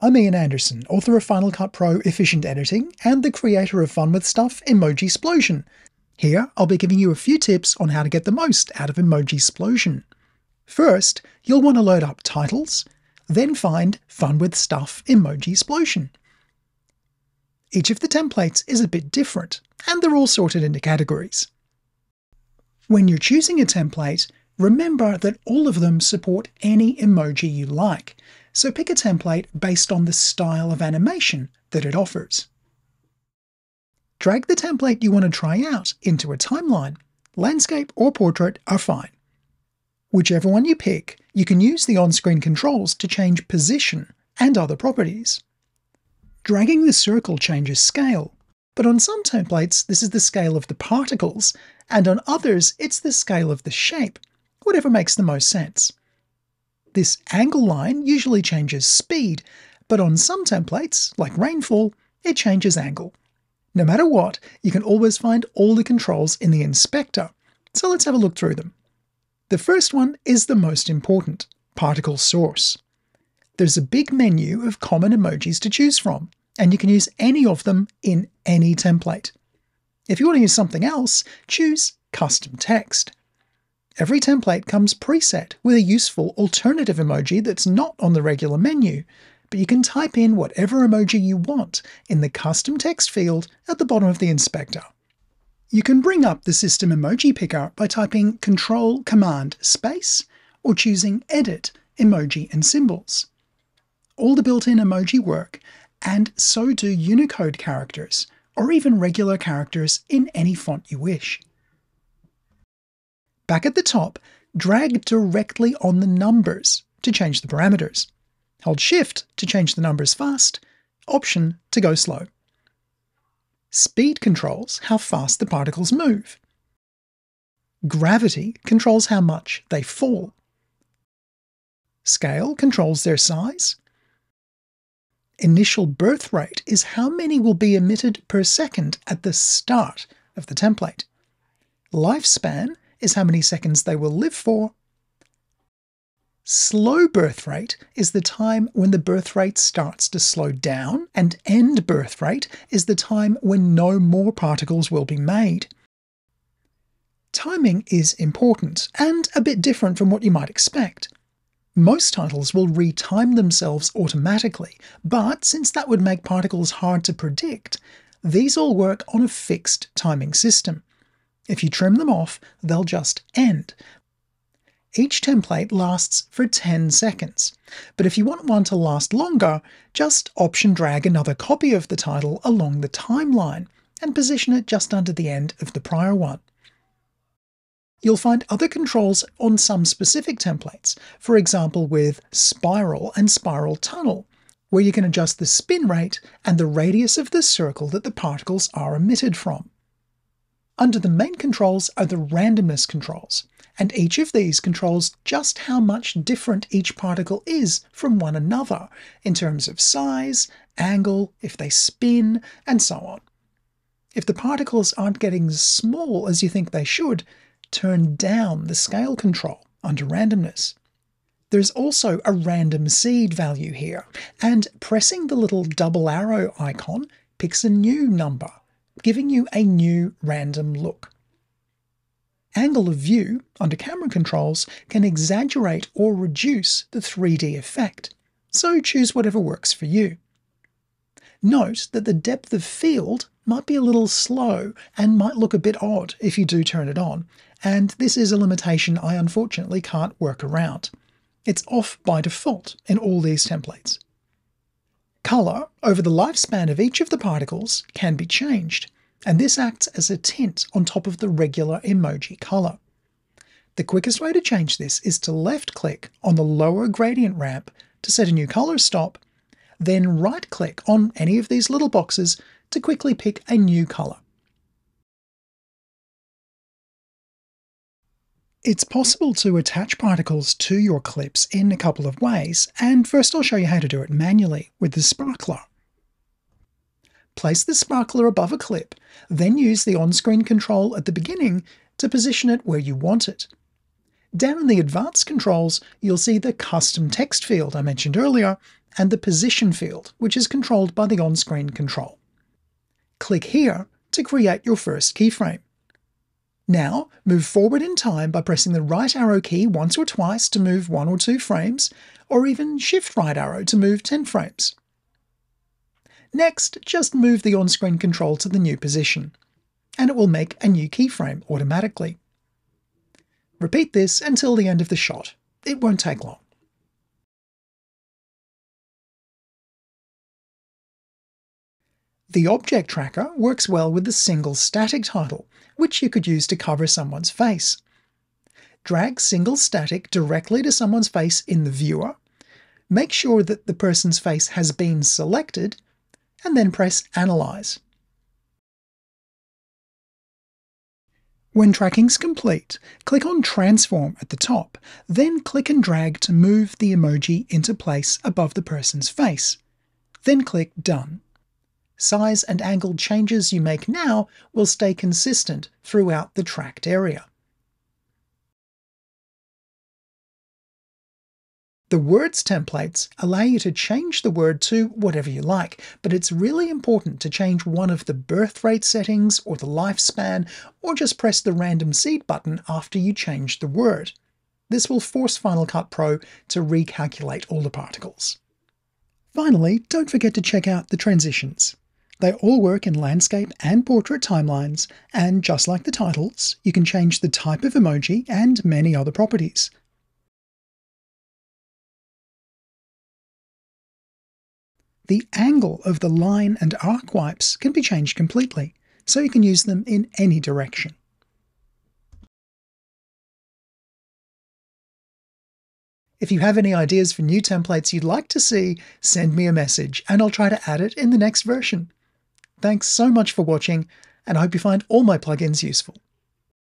I'm Ian Anderson, author of Final Cut Pro Efficient Editing and the creator of fun with stuff Emojisplosion. Here, I'll be giving you a few tips on how to get the most out of Emojisplosion. First, you'll want to load up titles, then find Fun with Stuff Emojisplosion. Each of the templates is a bit different, and they're all sorted into categories. When you're choosing a template, remember that all of them support any emoji you like, so pick a template based on the style of animation that it offers. Drag the template you want to try out into a timeline. Landscape or portrait are fine. Whichever one you pick, you can use the on-screen controls to change position and other properties. Dragging the circle changes scale, but on some templates this is the scale of the particles, and on others it's the scale of the shape, whatever makes the most sense. This angle line usually changes speed, but on some templates, like rainfall, it changes angle. No matter what, you can always find all the controls in the inspector, so let's have a look through them. The first one is the most important, particle source. There's a big menu of common emojis to choose from, and you can use any of them in any template. If you want to use something else, choose custom text. Every template comes preset with a useful alternative emoji that's not on the regular menu, but you can type in whatever emoji you want in the custom text field at the bottom of the inspector. You can bring up the system emoji picker by typing Control-Command-Space or choosing Edit, Emoji and Symbols. All the built-in emoji work, and so do Unicode characters, or even regular characters in any font you wish. Back at the top, drag directly on the numbers to change the parameters. Hold Shift to change the numbers fast, Option to go slow. Speed controls how fast the particles move. Gravity controls how much they fall. Scale controls their size. Initial birth rate is how many will be emitted per second at the start of the template. Lifespan is how many seconds they will live for. Slow birth rate is the time when the birth rate starts to slow down, and end birth rate is the time when no more particles will be made. Timing is important, and a bit different from what you might expect. Most titles will retime themselves automatically, but since that would make particles hard to predict, these all work on a fixed timing system. If you trim them off, they'll just end. Each template lasts for 10 seconds, but if you want one to last longer, just Option drag another copy of the title along the timeline and position it just under the end of the prior one. You'll find other controls on some specific templates, for example with Spiral and Spiral Tunnel, where you can adjust the spin rate and the radius of the circle that the particles are emitted from. Under the main controls are the randomness controls, and each of these controls just how much different each particle is from one another in terms of size, angle, if they spin, and so on. If the particles aren't getting as small as you think they should, turn down the scale control under randomness. There's also a random seed value here, and pressing the little double arrow icon picks a new number, giving you a new random look. Angle of view, under camera controls, can exaggerate or reduce the 3D effect, so choose whatever works for you. Note that the depth of field might be a little slow and might look a bit odd if you do turn it on, and this is a limitation I unfortunately can't work around. It's off by default in all these templates. Color over the lifespan of each of the particles can be changed, and this acts as a tint on top of the regular emoji color. The quickest way to change this is to left-click on the lower gradient ramp to set a new color stop, then right-click on any of these little boxes to quickly pick a new color. It's possible to attach particles to your clips in a couple of ways, and first I'll show you how to do it manually with the sparkler. Place the sparkler above a clip, then use the on-screen control at the beginning to position it where you want it. Down in the advanced controls, you'll see the custom text field I mentioned earlier, and the position field, which is controlled by the on-screen control. Click here to create your first keyframe. Now, move forward in time by pressing the right arrow key once or twice to move 1 or 2 frames, or even shift right arrow to move 10 frames. Next, just move the on-screen control to the new position, and it will make a new keyframe automatically. Repeat this until the end of the shot. It won't take long. The object tracker works well with the single static title, which you could use to cover someone's face. Drag single static directly to someone's face in the viewer, make sure that the person's face has been selected, and then press Analyze. When tracking's complete, click on Transform at the top, then click and drag to move the emoji into place above the person's face. Then click Done. Size and angle changes you make now will stay consistent throughout the tracked area. The words templates allow you to change the word to whatever you like, but it's really important to change one of the birth rate settings or the lifespan, or just press the random seed button after you change the word. This will force Final Cut Pro to recalculate all the particles. Finally, don't forget to check out the transitions. They all work in landscape and portrait timelines, and just like the titles, you can change the type of emoji and many other properties. The angle of the line and arc wipes can be changed completely, so you can use them in any direction. If you have any ideas for new templates you'd like to see, send me a message and I'll try to add it in the next version. Thanks so much for watching, and I hope you find all my plugins useful.